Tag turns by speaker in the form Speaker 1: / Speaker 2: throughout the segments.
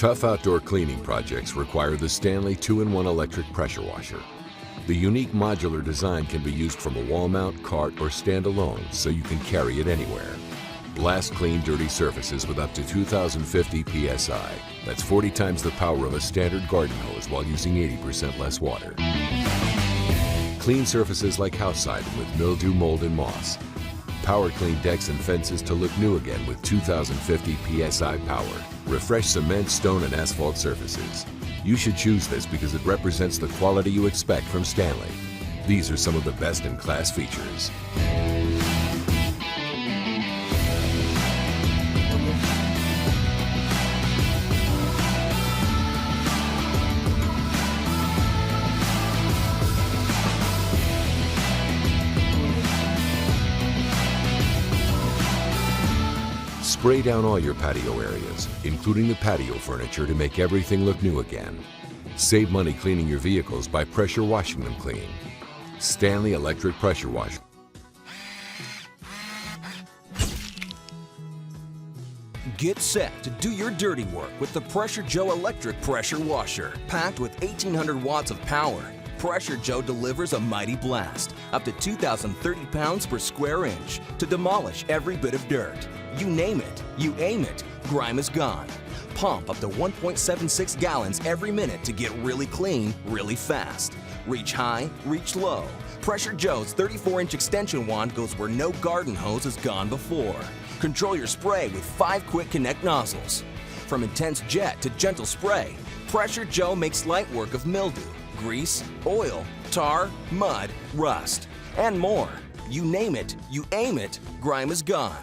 Speaker 1: Tough outdoor cleaning projects require the Stanley 2-in-1 electric pressure washer. The unique modular design can be used from a wall mount, cart, or standalone, so you can carry it anywhere. Blast clean dirty surfaces with up to 2,050 psi. That's 40 times the power of a standard garden hose while using 80% less water. Clean surfaces like house siding with mildew, mold, and moss. Power clean decks and fences to look new again with 2,050 psi power. Refresh cement, stone, and asphalt surfaces. You should choose this because it represents the quality you expect from Stanley. These are some of the best-in-class features. Spray down all your patio areas, including the patio furniture, to make everything look new again. Save money cleaning your vehicles by pressure washing them clean. Stanley Electric Pressure Wash.
Speaker 2: Get set to do your dirty work with the Pressure Joe Electric Pressure Washer. Packed with 1,800 watts of power, Pressure Joe delivers a mighty blast, up to 2,030 pounds per square inch, to demolish every bit of dirt. You name it, you aim it, grime is gone. Pump up to 1.76 gallons every minute to get really clean, really fast. Reach high, reach low. Pressure Joe's 34-inch extension wand goes where no garden hose has gone before. Control your spray with 5 quick connect nozzles. From intense jet to gentle spray, Pressure Joe makes light work of mildew, grease, oil, tar, mud, rust, and more. You name it, you aim it, grime is gone.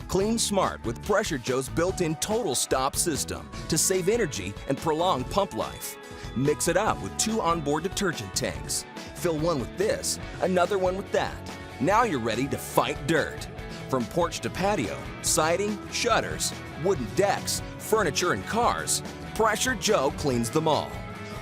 Speaker 2: Clean smart with Pressure Joe's built-in total stop system to save energy and prolong pump life. Mix it up with 2 onboard detergent tanks. Fill one with this, another one with that. Now you're ready to fight dirt. From porch to patio, siding, shutters, wooden decks, furniture, and cars, Pressure Joe cleans them all.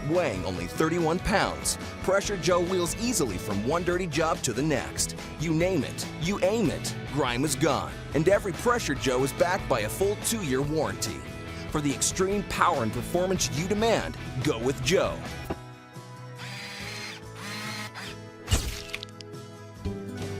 Speaker 2: Weighing only 31 pounds, Pressure Joe wheels easily from one dirty job to the next. You name it, you aim it, grime is gone. And every Pressure Joe is backed by a full 2-year warranty. For the extreme power and performance you demand, go with Joe.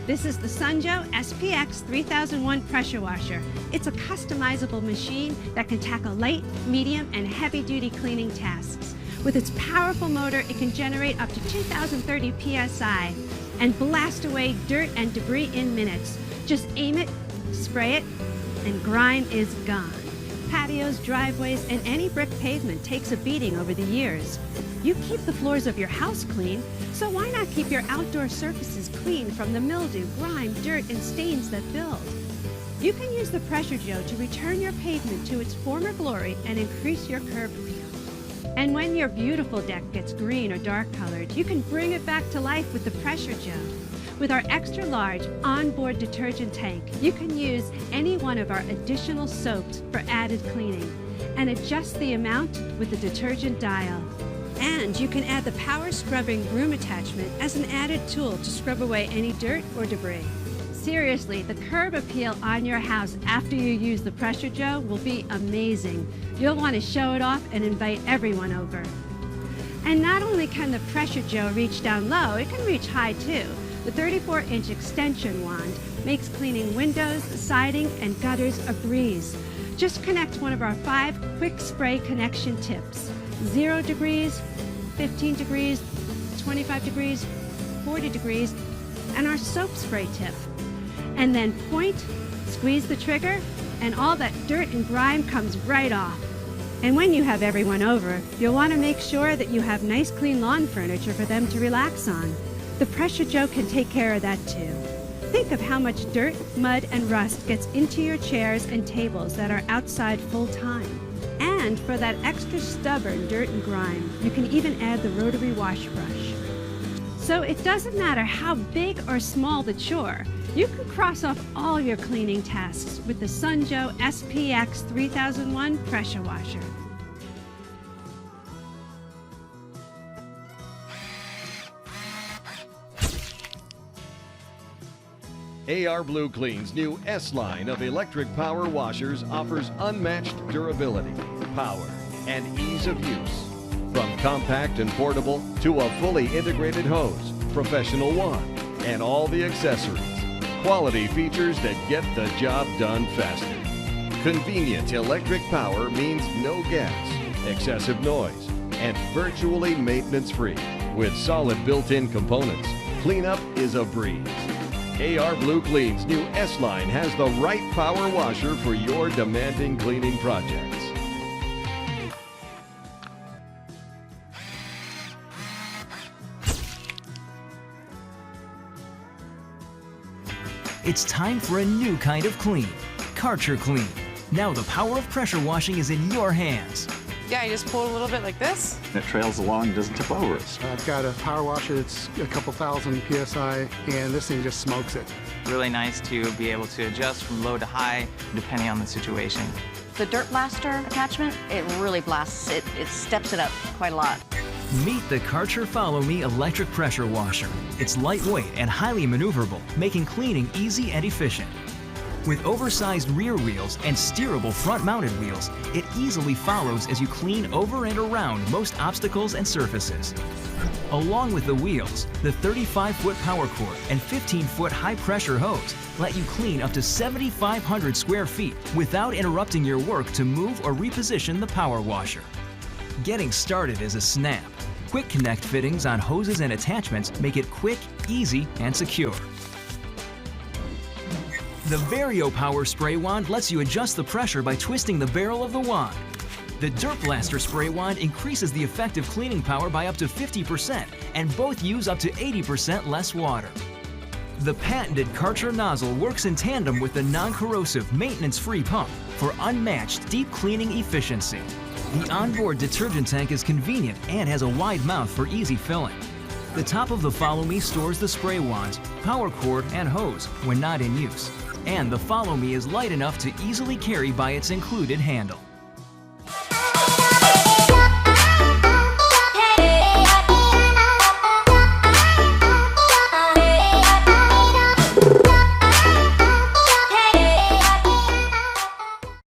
Speaker 3: This is the SunJoe SPX 3001 pressure washer. It's a customizable machine that can tackle light, medium, and heavy-duty cleaning tasks. With its powerful motor, it can generate up to 2,030 psi and blast away dirt and debris in minutes. Just aim it, spray it, and grime is gone. Patios, driveways, and any brick pavement takes a beating over the years. You keep the floors of your house clean, so why not keep your outdoor surfaces clean from the mildew, grime, dirt, and stains that build? You can use the Pressure Joe to return your pavement to its former glory and increase your curb appeal. And when your beautiful deck gets green or dark colored, you can bring it back to life with the Pressure Joe. With our extra large onboard detergent tank, you can use any one of our additional soaps for added cleaning and adjust the amount with the detergent dial. And you can add the power scrubbing broom attachment as an added tool to scrub away any dirt or debris. Seriously, the curb appeal on your house after you use the Pressure Joe will be amazing. You'll want to show it off and invite everyone over. And not only can the Pressure Joe reach down low, it can reach high too. The 34-inch extension wand makes cleaning windows, siding, and gutters a breeze. Just connect one of our 5 quick spray connection tips. 0 degrees, 15 degrees, 25 degrees, 40 degrees, and our soap spray tip. And then point, squeeze the trigger, and all that dirt and grime comes right off. And when you have everyone over, you'll want to make sure that you have nice clean lawn furniture for them to relax on. The Pressure Joe can take care of that too. Think of how much dirt, mud, and rust gets into your chairs and tables that are outside full time. And for that extra stubborn dirt and grime, you can even add the rotary wash brush. So it doesn't matter how big or small the chore, you can cross off all your cleaning tasks with the SunJoe SPX 3001 pressure washer.
Speaker 4: AR Blue Clean's new S line of electric power washers offers unmatched durability, power, and ease of use. From compact and portable to a fully integrated hose, professional wand, and all the accessories. Quality features that get the job done faster. Convenient electric power means no gas, excessive noise, and virtually maintenance-free. With solid built-in components, cleanup is a breeze. AR Blue Clean's new S-Line has the right power washer for your demanding cleaning projects.
Speaker 5: It's time for a new kind of clean. Karcher Clean. Now the power of pressure washing is in your hands.
Speaker 6: Yeah, you just pull it a little bit like this.
Speaker 7: It trails along and doesn't tip over us.
Speaker 8: I've got a power washer that's a couple thousand PSI, and this thing just smokes it.
Speaker 9: Really nice to be able to adjust from low to high, depending on the situation.
Speaker 10: The Dirt Blaster attachment, it really blasts it. It steps it up quite a lot.
Speaker 5: Meet the Karcher Follow Me electric pressure washer. It's lightweight and highly maneuverable, making cleaning easy and efficient. With oversized rear wheels and steerable front-mounted wheels, it easily follows as you clean over and around most obstacles and surfaces. Along with the wheels, the 35-foot power cord and 15-foot high-pressure hose let you clean up to 7,500 square feet without interrupting your work to move or reposition the power washer. Getting started is a snap. Quick connect fittings on hoses and attachments make it quick, easy, and secure. The Vario Power Spray Wand lets you adjust the pressure by twisting the barrel of the wand. The Dirt Blaster Spray Wand increases the effective cleaning power by up to 50%, and both use up to 80% less water. The patented Karcher nozzle works in tandem with the non-corrosive, maintenance-free pump for unmatched deep cleaning efficiency. The onboard detergent tank is convenient and has a wide mouth for easy filling. The top of the Follow Me stores the spray wands, power cord, and hose when not in use. And the Follow Me is light enough to easily carry by its included handle.